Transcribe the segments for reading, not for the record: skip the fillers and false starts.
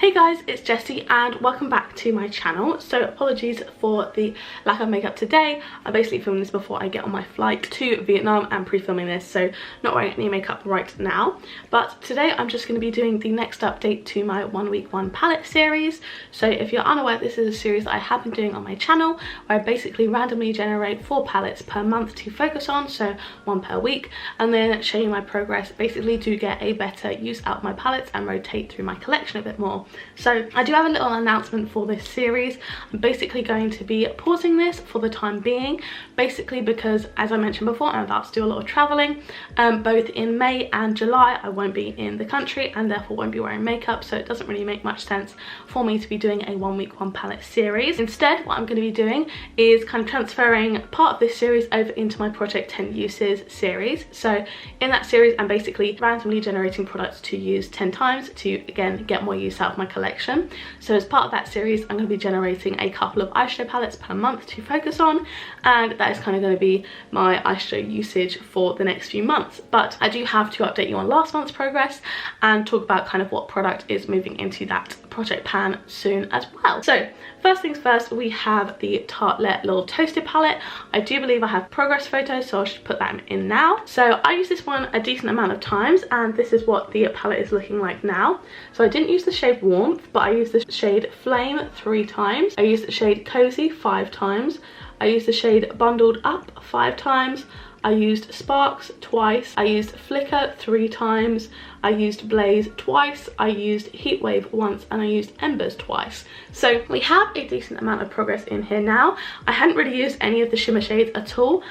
Hey guys, it's Jessie and welcome back to my channel. So apologies for the lack of makeup today. I'm basically filming this before I get on my flight to Vietnam and pre-filming this, so not wearing any makeup right now. But today I'm just going to be doing the next update to my 1 week 1 palette series. So if you're unaware, this is a series that I have been doing on my channel where I basically randomly generate 4 palettes per month to focus on, so 1 per week, and then show you my progress basically to get a better use out of my palettes and rotate through my collection a bit more. So I do have a little announcement for this series. I'm basically going to be pausing this for the time being, basically because, as I mentioned before, I'm about to do a lot of traveling. Both in May and July I won't be in the country and therefore won't be wearing makeup, so it doesn't really make much sense for me to be doing a 1 week 1 palette series. Instead, what I'm going to be doing is kind of transferring part of this series over into my Project 10 Uses series. So in that series I'm basically randomly generating products to use 10 times to, again, get more use out of my collection. So as part of that series I'm going to be generating a couple of eyeshadow palettes per month to focus on, and that is kind of going to be my eyeshadow usage for the next few months. But I do have to update you on last month's progress and talk about kind of what product is moving into that project pan soon as well. So first things first, we have the Tartelette Little Toasted palette. I do believe I have progress photos, so I should put that in now. So I use this one a decent amount of times, and this is what the palette is looking like now. So I didn't use the shade Warmth, but I used the shade Flame 3 times. I used the shade Cozy 5 times. I used the shade Bundled Up 5 times. I used Sparks twice. I used Flicker 3 times. I used Blaze twice. I used Heatwave once, and I used Embers twice. So we have a decent amount of progress in here now. I hadn't really used any of the shimmer shades at all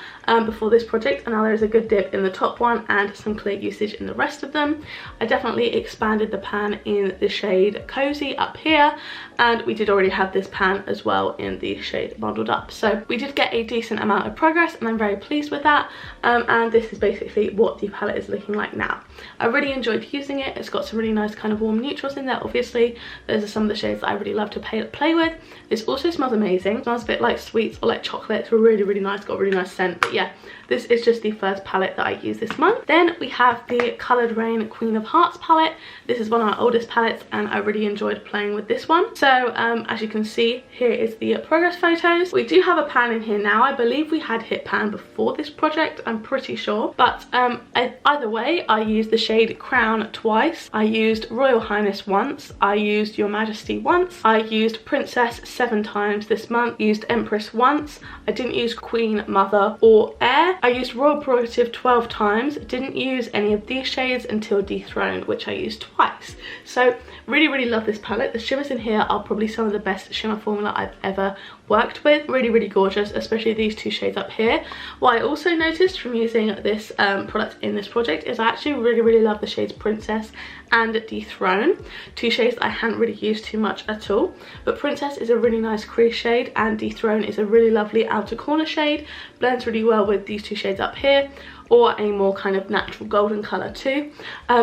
before this project, and now there is a good dip in the top one and some clear usage in the rest of them. I definitely expanded the pan in the shade Cozy up here, and we did already have this pan as well in the shade Bundled Up. So we did get a decent amount of progress, and I'm very pleased with that. And this is basically what the palette is looking like now. I really enjoyed using it. It's got some really nice kind of warm neutrals in there. Obviously those are some of the shades that I really love to play with. This also smells amazing. It smells a bit like sweets or like chocolate. It's really nice, got a really nice scent. But yeah, this is just the first palette that I use this month. Then we have the Coloured Rain Queen of Hearts palette. This is one of my oldest palettes and I really enjoyed playing with this one. So as you can see, here is the progress photos. We do have a pan in here now. I believe we had hit pan before this project, I'm pretty sure. But either way, I used the shade Crown twice. I used Royal Highness once. I used Your Majesty once. I used Princess 7 times this month. Used Empress once. I didn't use Queen, Mother or Heir. I used Royal Prerogative 12 times. Didn't use any of these shades until Dethroned, which I used twice. So really love this palette. The shimmers in here are probably some of the best shimmer formula I've ever worked with. Really gorgeous, especially these 2 shades up here. What I also noticed from using this product in this project is I actually really love the shades Princess and Dethrone, 2 shades I hadn't really used too much at all. But Princess is a really nice crease shade and Dethrone is a really lovely outer corner shade. Blends really well with these 2 shades up here, or a more kind of natural golden colour too.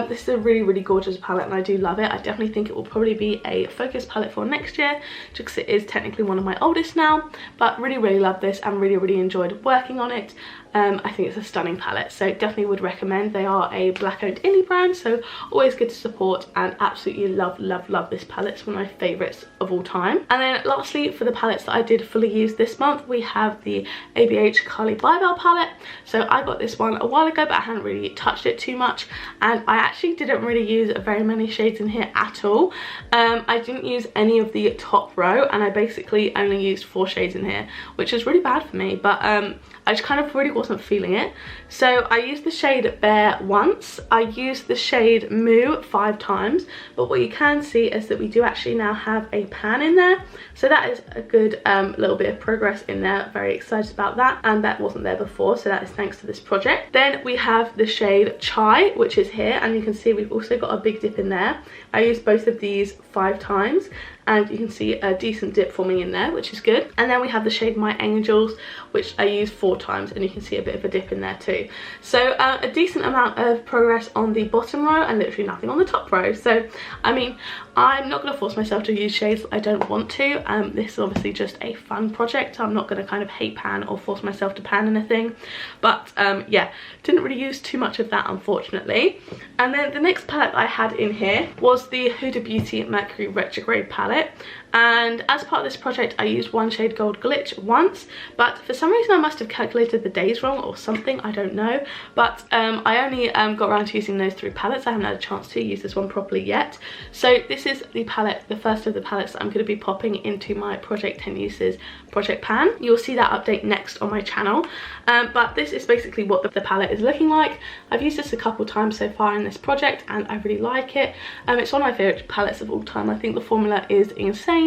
This is a really gorgeous palette and I do love it. I definitely think it will probably be a focus palette for next year, just because it is technically one of my oldest now. But really love this and really enjoyed working on it. I think it's a stunning palette, so definitely would recommend. They are a black owned indie brand, so always good to support, and absolutely love this palette. It's one of my favourites of all time. And then lastly, for the palettes that I did fully use this month, we have the ABH Carly Bybel palette. So I got this one a while ago, but I hadn't really touched it too much, and I actually didn't really use very many shades in here at all. I didn't use any of the top row, and I basically only used 4 shades in here, which is really bad for me, but I just kind of really wasn't feeling it. So I used the shade Bear once. I used the shade Moo 5 times, but what you can see is that we do actually now have a pan in there, so that is a good little bit of progress in there. Very excited about that, and that wasn't there before, so that is thanks to this project. Then we have the shade Chai, which is here, and you can see we've also got a big dip in there. I used both of these 5 times, and you can see a decent dip forming in there, which is good. And then we have the shade My Angels, which I used 4 times, and you can see a bit of a dip in there too. So a decent amount of progress on the bottom row and literally nothing on the top row. So I mean, I'm not going to force myself to use shades I don't want to. This is obviously just a fun project. I'm not going to kind of hate pan or force myself to pan anything. But yeah, didn't really use too much of that, unfortunately. And then the next palette I had in here was the Huda Beauty Mercury Retrograde palette. And as part of this project, I used one shade Gold Glitch once, but for some reason I must have calculated the days wrong or something, I don't know. But I only got around to using those 3 palettes. I haven't had a chance to use this one properly yet. So this is the palette, the first of the palettes that I'm going to be popping into my Project 10 Uses project pan. You'll see that update next on my channel. But this is basically what the palette is looking like. I've used this a couple times so far in this project and I really like it. It's one of my favourite palettes of all time. I think the formula is insane.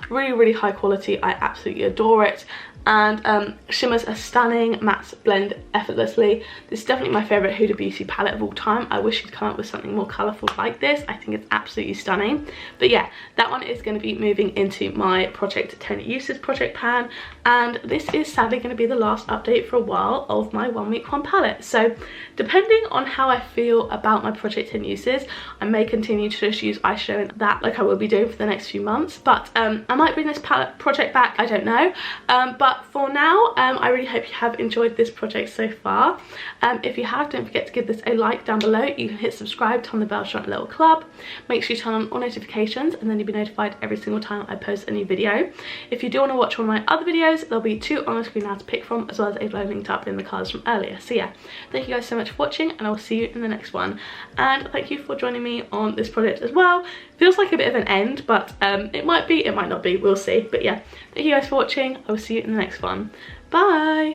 Really high quality. I absolutely adore it. And shimmers are stunning, mattes blend effortlessly. This is definitely my favourite Huda Beauty palette of all time. I wish you'd come up with something more colourful like this. I think it's absolutely stunning. But yeah, that one is going to be moving into my Project 10 Uses project pan, and this is sadly going to be the last update for a while of my 1 week 1 palette. So depending on how I feel about my Project 10 Uses, I may continue to just use eyeshadow in that like I will be doing for the next few months. But I might bring this palette project back, I don't know. But for now, I really hope you have enjoyed this project so far. If you have, don't forget to give this a like down below. You can hit subscribe, turn the bell to join a little club. Make sure you turn on all notifications and then you'll be notified every single time I post a new video. If you do want to watch one of my other videos, there'll be 2 on the screen now to pick from, as well as a vlog linked up in the cards from earlier. So yeah, thank you guys so much for watching and I will see you in the next one. And thank you for joining me on this project as well. Feels like a bit of an end, but it might be, it might not be, we'll see. But yeah, thank you guys for watching. I will see you in the next one. Bye!